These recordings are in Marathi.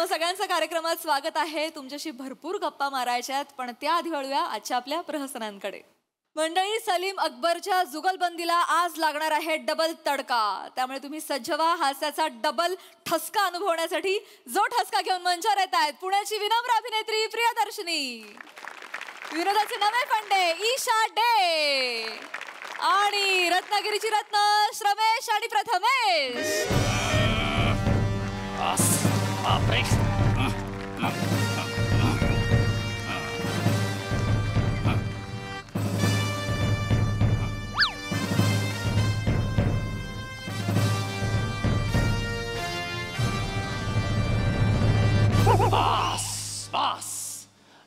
तुम्हा सगळ्यांचं कार्यक्रमात स्वागत आहे. तुमच्याशी भरपूर गप्पा मारायच्यात, पण त्याआधी वळूया आजच्या आपल्या प्रहसनांकडे. मंडळी, सलीम अकबरच्या जुगलबंदीला आज लागणार आहे डबल तडका. त्यामुळे तुम्ही सज्ज व्हा हास्याचा डबल ठसका अनुभवण्यासाठी. जो ठसका घेऊन मंचावर येत आहेत पुण्याची विनम्र अभिनेत्री प्रियदर्शनी, विनोदाचे नवे फंडे ईशा डे आणि रत्नागिरीची रत्न श्रमेश आणि प्रथमेश.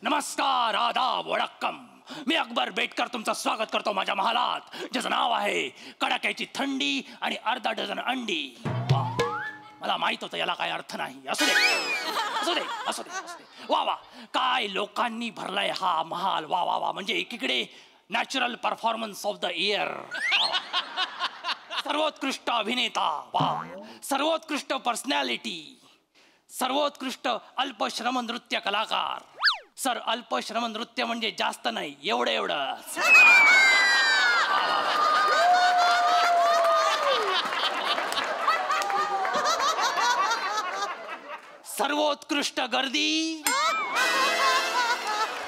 नमस्कार, आदाब, वडक्कम. मी अकबर बेटकर तुमचं स्वागत करतो माझ्या महालात, ज्याचं नाव आहे कडाक्याची थंडी आणि अर्धा डझन अंडी. मला माहित होतं याला काय अर्थ नाही. असू दे असू दे असू दे असू दे. वा वा, काय लोकांनी भरलाय हा महाल. वा वा वा, म्हणजे एकीकडे natural performance of the year, सर्वोत्कृष्ट अभिनेता, वा, सर्वोत्कृष्ट पर्सनॅलिटी, सर्वोत्कृष्ट अल्पश्रम नृत्य कलाकार. सर, अल्पश्रम नृत्य म्हणजे जास्त नाही, एवढं एवढं. सर्वोत्कृष्ट गर्दी,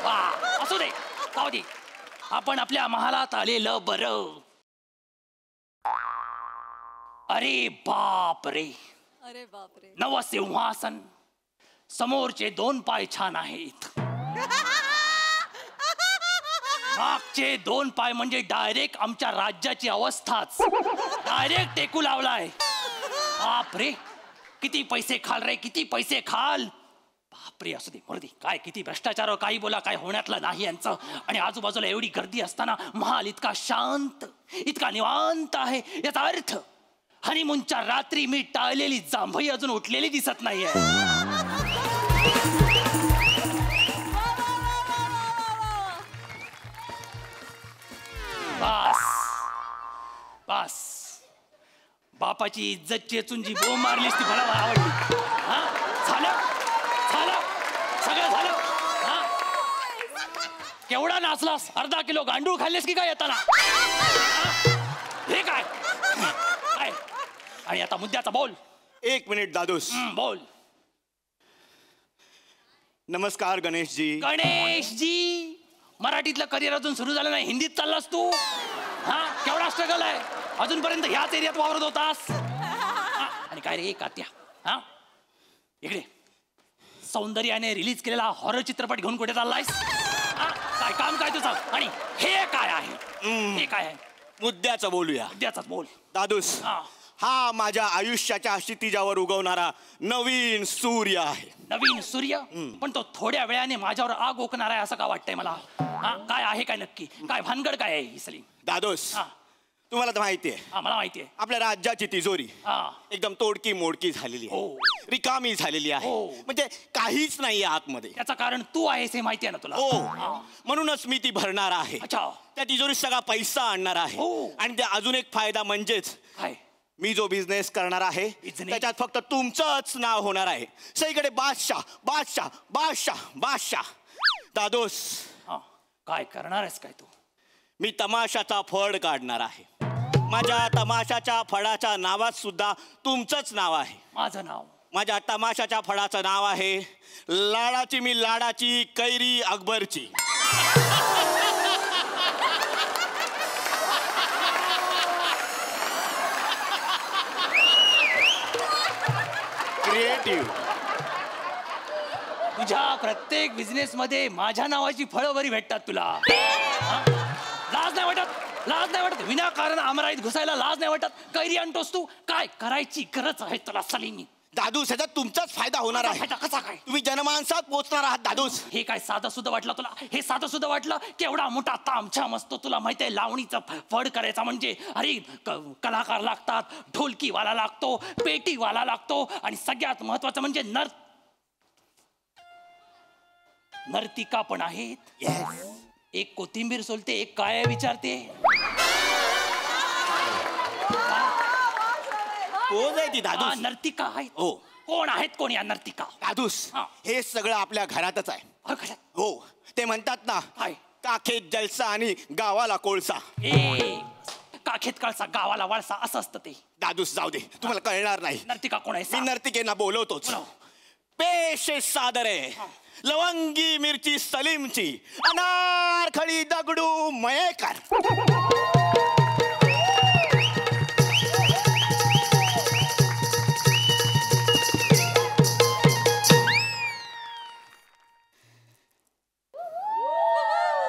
वा. असू दे, जाऊ दे. आपण आपल्या महालात आलेलं बरं. अरे बाप रे, अरे बापरे, नवसिंहासन. समोरचे 2 पाय छान आहेत, मागचे 2 पाय म्हणजे डायरेक्ट आमच्या राज्याची अवस्थाच. डायरेक्ट टेकू लावलाय. बापरे, किती पैसे खाल रे, किती पैसे खाल. बापरे, असू दे, मरू दे. काय किती भ्रष्टाचार, काही बोला, काय होण्यातलं नाही यांचं. आणि आजूबाजूला एवढी गर्दी असताना महाल इतका शांत, इतका निवांत आहे. याचा अर्थ हनीमूनच्या रात्री मी टाळलेली जांभई अजून उठलेली दिसत नाहीये. बस बस, बापाची इज्जत चेचून जी बोंब मारलीस ती मला आवडली. हा, झालं झालं, सगळं झालं. हा, केवढा नाचलास? अर्धा किलो गांडूळ खाल्लेस की काय येताना? हे काय काय? आणि आता मुद्द्याचा बोल. 1 मिनिट दादूस. बोल. नमस्कार गणेशजी. गणेशजी, मराठीतलं करिअर अजून सुरू झालं नाही, हिंदीत चाललास तू? हा, केवढा स्ट्रगल आहे. अजूनपर्यंत ह्याच एरियात वावरत होतास. आणि काय रे कात्या, हा इकडे सौंदर्याने रिलीज केलेला हॉरर चित्रपट घेऊन कुठे चाललायस? काय काम काय तुझं? आणि हे काय आहे? हे काय आहे? मुद्द्याचं बोलूया. मुद्द्याचाच बोल दादूस. हा माझ्या आयुष्याच्या क्षितिजावर उगवणारा नवीन सूर्य आहे. नवीन सूर्य? पण तो थोड्या वेळाने माझ्यावर आग ओकणार आहे असं का वाटतंय मला. काय आहे काय नक्की? काय भानगड काय आहे सलीम? दादूस, तुम्हाला तर माहिती आहे. मला माहिती आहे. आपल्या राज्याची तिजोरी एकदम तोडकी मोडकी झालेली आहे, रिकामी झालेली आहे. म्हणजे काहीच नाही आतमध्ये. त्याचं कारण तू आहेस हे माहिती आहे ना तुला. हो, म्हणूनच मी ती भरणार आहे. अच्छा. त्या तिजोरीत सगळा पैसा आणणार आहे. आणि त्या अजून एक फायदा म्हणजेच मी जो बिझनेस करणार आहे त्याच्यात फक्त तुमचंच नाव होणार आहे. सगळीकडे बादशाह बादशाह बादशाह बादशाह. दादोस, काय करणार आहेस काय तू? मी तमाशाचा फड काढणार आहे. माझ्या तमाशाच्या फडाच्या नावात सुद्धा तुमचंच नाव आहे. माझं नाव? माझ्या तमाशाच्या फडाचं नाव आहे लाडाची मी लाडाची कैरी अकबरची. क्रिएटिव्ह. तुझ्या प्रत्येक बिझनेस मध्ये माझ्या नावाची फळं बरी भेटतात तुला. लाज नाही वाटत? लाज नाही वाटत? विनाकारण आमराईत घुसायला लाज नाही वाटत? कैरी आणतोस तू? काय करायची गरज आहे तुला सलीमी? दादूस, ह्याच्यात तुमचाच फायदा होणार आहे. कसा काय? तुम्ही जनमानसात पोहोचणार आहात दादूस. हे काय साधं सुद्धा वाटलं तुला? हे साधं सुद्धा वाटलं? केवढा मोठा तामछाम असतो तुला माहिती आहे. लावणीचा फड करायचा म्हणजे अरे कलाकार लागतात, ढोलकीवाला लागतो, पेटीवाला लागतो आणि सगळ्यात महत्वाचं म्हणजे नर्तिका पण आहेत. एक कोथिंबीर सोलते, एक काय विचारते. कोण आहे ती हा, दादूस? नर्तिका आहेत. हो. कोण आहेत कोण या नर्तिका? दादूस हा. हे सगळं आपल्या घरातच आहे. घरात? हो, ते म्हणतात ना, काय? काखेत जलसा आणि गावाला कोळसा. ए काखेत कळसा गावाला वळसा असं असतं ते. दादूस जाऊ दे, तुम्हाला कळणार नाही. नर्तिका कोण आहे मी सांग. नर्तिकेंना बोलवतोच. बोलाव. पेश सादर आहे लवंगी मिरची सलीमची अनारखळी दगडू मयेकर.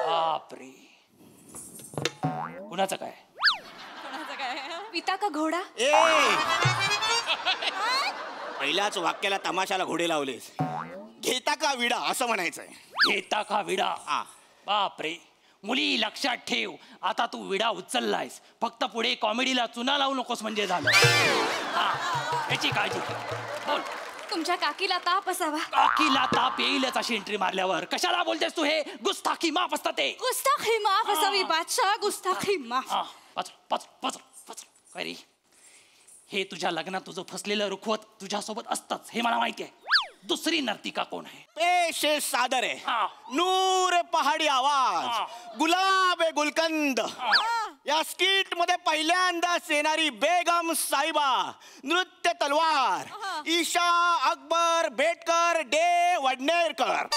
बापरे, कुणाचं काय? पिता का घोडा? ए पहिल्याच वाक्याला तमाशाला घोडे लावलेस. घेता का विडा असं म्हणायचंय. घेता का विडा? हा. बापरे, मुली लक्षात ठेव, आता तू विडा उचललायस, फक्त पुढे कॉमेडीला चुना लावू नकोस म्हणजे झालं. हा, याची काळजी घे. बोल. तुमच्या काकीला ताप असावा. काकीला ताप येईलच अशी एंट्री मारल्यावर. कशाला बोलतेस तू? हे गुस्ताखी माफ असतं ते. गुस्ताखी माफ असावी बादशाह, गुस्ताखी माफ. हा, पाचर पाचर पाचर पाचर. काय रे, हे तुझ्या लग्नात तुझं फसलेलं रुखवत तुझ्यासोबत असतंच हे मला माहिती आहे. दुसरी नर्तिका कोण आहे? पेश सादर आहे हा. नूर पहाडी आवाज, हा. गुलाब आहे गुलकंद. या स्किट मध्ये पहिल्यांदाच येणारी बेगम साहिबा, नृत्य तलवार, ईशा अकबर बेटकर डे वडनेरकर.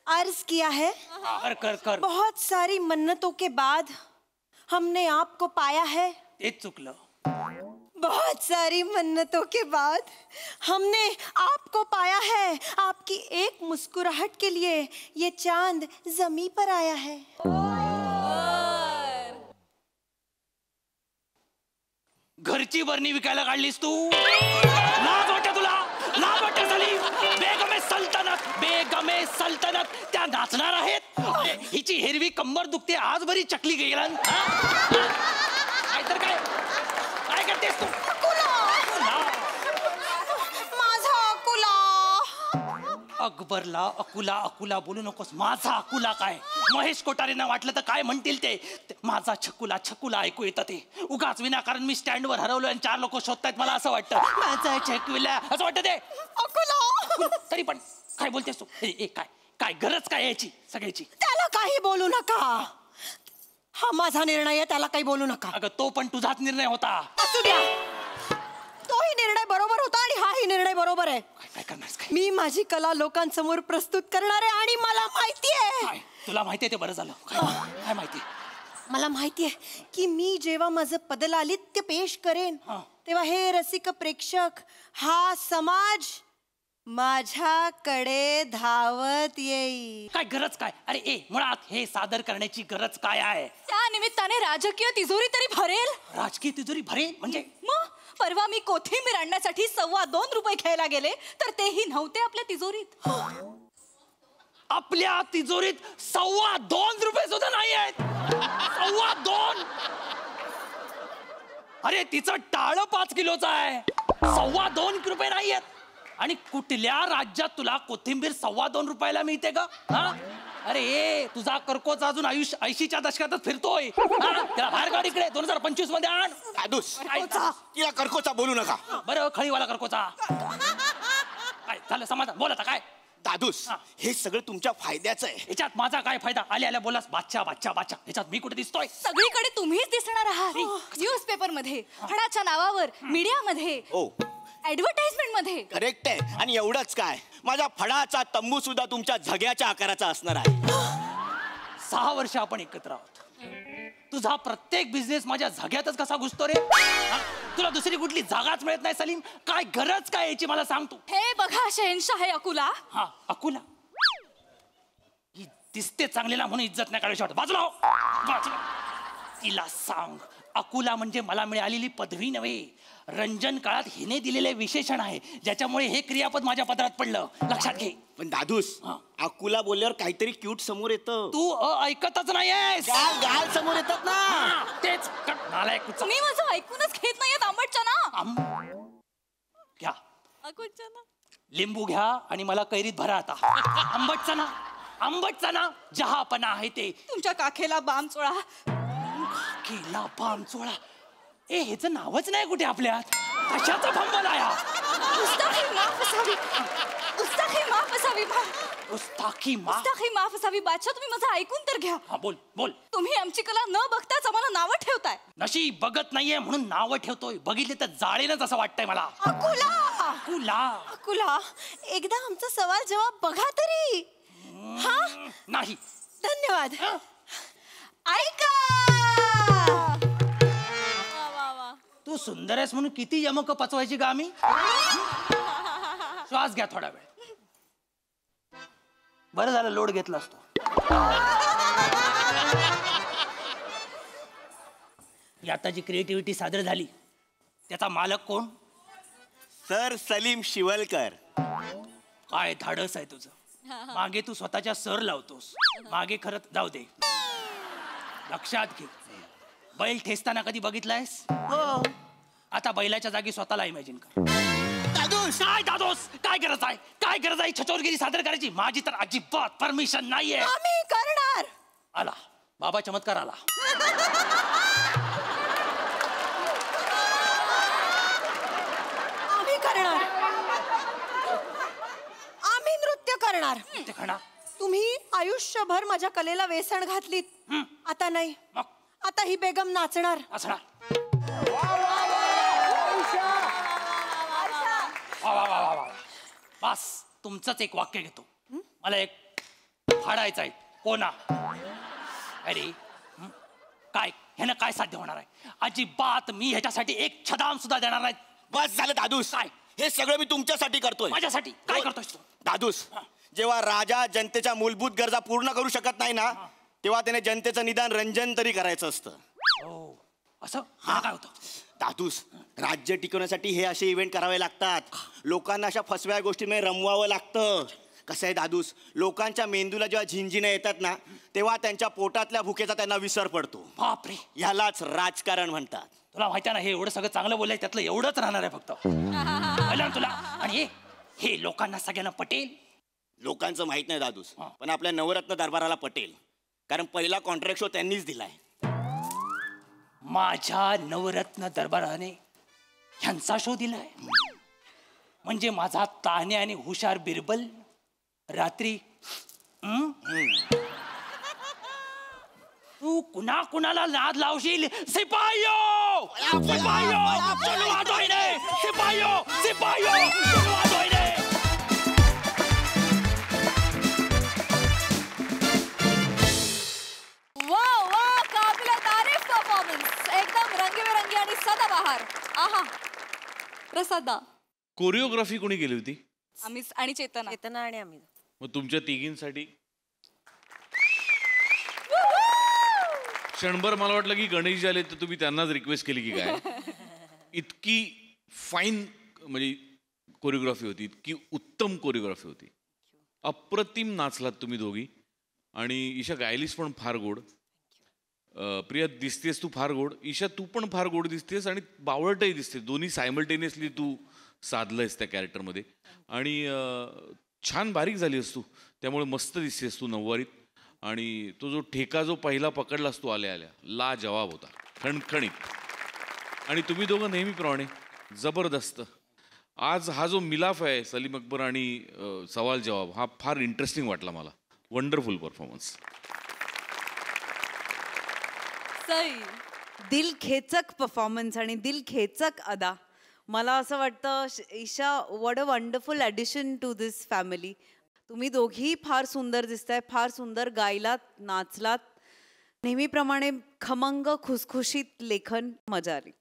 अर्ज किया है, कर कर कर. बहुत सारी मन्नतों के बाद हमने आपको पाया है. तेच चुकलं. बहुत सारी मन्नतों के बाद हमने आपको पाया है. आपकी एक मुस्कुराहट के लिए ये चांद जमी पर आया है. घरची बरणी विकायला काढलीस तू? लाज वाटते तुला? लाज वाटते सलीम? बेगमे सल्तनत, बेगमे सल्तनत त्या नाचणार आहेत. अरे, हिची हिरवी कंबर दुखते, आज बरी चकली गेला. काय तर काय काय करतेस तू? माझा अकुला. अकबरला अकुला अकुला बोलू नकोस. माझा अकुला काय? महेश कोठारेंना वाटलं तर काय म्हणतील ते. माझा छकुला छकुला ऐकू येतं ते. उगाच विनाकारण मी स्टँडवर हरवलो आणि 4 लोक शोधतायत मला असं वाटतं. माझा छकुला असं वाटतं ते. अकुला. तरी पण काय बोलतेस तू? ए काय काय गरज काय याची सगळ्याची? त्याला काही बोलू नका. हा माझा निर्णय आहे, त्याला काही बोलू नका. अगं तो पण तुझाच निर्णय होता. असू द्या. तोही निर्णय बरोबर होता आणि हाही निर्णय बरोबर आहे. काय काय करणारस काय? मी माझी कला लोकांसमोर प्रस्तुत करणार आहे आणि मला माहितीये. काय तुला माहितीये ते बरं झालं. काय काय माहिती? मला माहितीये की मी जेव्हा माझं पदलालित्य पेश करेन हा. तेव्हा हे रसिक प्रेक्षक, हा समाज माझ्याकडे धावत येईल. काय गरज काय? अरे ए मुळात हे सादर करण्याची गरज काय आहे? त्या निमित्ताने राजकीय तिजोरी तरी भरेल. राजकीय तिजोरी भरेल म्हणजे? मग परवा मी कोथिंबीर आणण्यासाठी ₹2.25 घ्यायला गेले तर तेही नव्हते आपल्या तिजोरीत. आपल्या तिजोरीत ₹2.25 सुद्धा नाही आहेत. 2.25. अरे तिचं टाळ 5 किलोचं आहे. ₹2.25 नाही आहेत. आणि कुठल्या राज्यात तुला कोथिंबीर ₹2.25 मिळते का? हा, अरे ए तुझा कर्कोच अजून 80च्या दशकातच फिरतोय. त्याला बाहेर काढ इकडे. 2025 मध्ये आण. दादूस तिला कर्कोचा बोलू नका. बरं खळीवाला कर्कोचा. काय झालं समाधान? बोल आता काय? दादूस हे सगळं तुमच्या फायद्याचं आहे. याच्यात माझा काय फायदा? आल्या बोलास बादशाह बादशाह बादशाह. ह्याच्यात मी कुठे दिसतोय? सगळीकडे तुम्हीच दिसणार आहात. न्यूजपेपर मध्ये, फळाच्या नावावर, मीडियामध्ये, हो ऍडव्हर्टाइजमेंट मध्ये. करेक्ट आहे. आणि एवढंच काय, माझ्या फळाचा तंबू सुद्धा तुमच्या झग्याच्या आकाराचा असणार आहे. 6 वर्ष आपण एकत्र आहोत. तुझा प्रत्येक बिझनेस माझ्या जाग्यातच कसा घुसतो रे? हा? तुला दुसरी कुठली जागाच मिळत नाही सलीम? काय गरज काय याची मला सांग तू. हे बघा शहेनशाह आहे अकुला. हा अकुला ही दिसते चांगलेला म्हणून इज्जत नाही काढू शकत. बाजूला हो. बाजूला. तिला सांग अकुला म्हणजे मला मिळालेली पदवी नव्हे, रंजन काळात हिने दिलेले विशेषण आहे, ज्याच्यामुळे हे क्रियापद माझ्या पदरात पडलं. लक्षात घे. पण दादूस, हा. अकुला बोलल्यावर काहीतरी क्यूट समोर येतं. तू ऐकतच नाहीयेस. गाल गाल समोर येतात ना. तेच नालायक कुठचा. तुम्ही माझं ऐकूनच घेत नाहीयेत. आंबटचना घ्या, अकुचना. लिंबू घ्या आणि मला कैरीत भरा आता. आंबटचना, आंबटचना जहापणा आहे ते. तुमच्या काखेला बाम चोळा. केला पामचोळा. ए, ह्याचं नावच नाही कुठे आपल्यात. कशाचा फंबल आया. उस्ताखी माफ असावी. उस्ताखी माफ असावी. उस्ताखी मा. उस्ताखी माफ असावी. बादशाह, तुम्ही माझं ऐकून तर घ्या. हा, बोल बोल. तुम्ही आमची कला न बघताच आम्हाला नावं ठेवताय. नशीब बघत नाहीये म्हणून नावं ठेवतोय. बघितले तर जाळेनच असं वाटतंय मला. अकुला अकुला. अकुला, एकदा आमचा सवाल जवाब बघा तरी. हा, नाही. धन्यवाद. ऐका. तू सुंदर आहेस म्हणून किती यमक पचवायची का आम्ही. श्वास घ्या थोडा वेळ. बरं झालं लोड घेतला असतो. ही आता जी क्रिएटिव्हिटी सादर झाली त्याचा मालक कोण. सर सलीम शिवलकर. काय धाडस आहे तुझं. मागे तू स्वतःच्या सर लावतोस, मागे खरं जाऊ दे. लक्षात घे, बैल ठेचताना कधी बघितलायस. हो. आता बैलाच्या जागी स्वतःला इमॅजिन कर. दादूस, काय दादोस, काय गरज आहे, काय गरज आहे छचोरगिरी सादर करायची. माझी तर अजिबात परमिशन नाहीये. आम्ही करणार. आला बाबा, चमत्कार आला. आम्ही करणार. आम्ही नृत्य करणार. ते खणा. तुम्ही आयुष्यभर माझ्या कलेला वेसण घातलीत. आता नाही. मग आता ही बेगम नाचणार. असणार. वा वा वा वा वा. बस तुमचंच एक वाक्य घेतो. मला एक फाडायचं आहे. कोणा. अरे काय ह्यानं काय साध्य होणार आहे. अजिबात मी ह्याच्यासाठी एक छदाम सुद्धा देणार नाही. बस झालं दादूस. काय? हे सगळं मी तुमच्यासाठी करतोय. माझ्यासाठी काय करतोयस तू. दादूस, जेव्हा राजा जनतेच्या मूलभूत गरजा पूर्ण करू शकत नाही ना, तेव्हा त्याने जनतेचं निदान रंजन तरी करायचं असतं. हो, असं हा काय होतं. दादूस, राज्य टिकवण्यासाठी हे असे इव्हेंट करावे लागतात. लोकांना अशा फसव्या गोष्टींमध्ये रमवावं लागतं. कसं आहे दादूस, लोकांच्या मेंदूला जेव्हा झिंजिण्या येतात ना, तेव्हा त्यांच्या पोटातल्या भुकेचा त्यांना विसर पडतो. बापरे, यालाच राजकारण म्हणतात. तुला माहिती आहे ना, हे एवढं सगळं चांगलं बोललंय त्यातलं एवढंच राहणार आहे फक्त. कळलं ना तुला. आणि हे लोकांना सगळ्यांना पटेल. लोकांचं माहित नाही दादूस, पण आपल्या नवरत्न दरबाराला पटेल. कारण पहिला कॉन्ट्रॅक्ट शो त्यांनीच दिलाय. माझ्या नवरत्न दरबाराने ह्यांचा शो दिलाय. म्हणजे माझा तान्या आणि हुशार बिरबल रात्री तू कुणा कुणाला नाद लावशील. सिपाहियो, सिपाहियो, चलो वाजवायने. सिपाहियो, सिपाहियो, चलो वाजवायने. वा वा, काबिल तारीफ परफॉर्मन्स. एकदम रंगीबेरंगी आणि सदाबहार. आहा. प्रसादा. कोरिओग्राफी कोणी केली होती. आम्ही आणि चेतना. चेतना आणि आम्ही. मग तुमच्या तिघींसाठी क्षणभर मला वाटलं की गणेश आले तर तुम्ही त्यांनाच रिक्वेस्ट केली की काय. इतकी फाईन म्हणजे कोरिओग्राफी होती, इतकी उत्तम कोरिओग्राफी होती. अप्रतिम नाचलात तुम्ही दोघी. आणि ईशा गायलीस पण फार गोड. प्रिया दिसतेस तू फार गोड. ईशा तू पण फार गोड दिसतेस आणि बावळटही दिसते. दोन्ही सायमल्टेनियसली तू साधलंयस त्या कॅरेक्टरमध्ये. आणि छान बारीक झाली आहेस तू, त्यामुळे मस्त दिसतेस तू नऊवारीत. आणि तो जो ठेका जो पहिला पकडलास तू आल्या आल्या, ला जवाब होता, खणखणीत. आणि तुम्ही दोघं नेहमीप्रमाणे जबरदस्त. आज हा जो मिलाफ आहे सलीम अकबर आणि सवाल जवाब, हा फार इंटरेस्टिंग वाटला मला. Wonderful performance. सई. दिल खेचक परफॉर्मन्स आणि दिल खेचक अदा. मला असं वाटतं Isha, what a wonderful addition to this family. तुम्ही दोघीही फार सुंदर दिसताय, फार सुंदर गायलात, नाचलात. नेहमीप्रमाणे खमंग खुसखुशीत लेखन, मजा आली.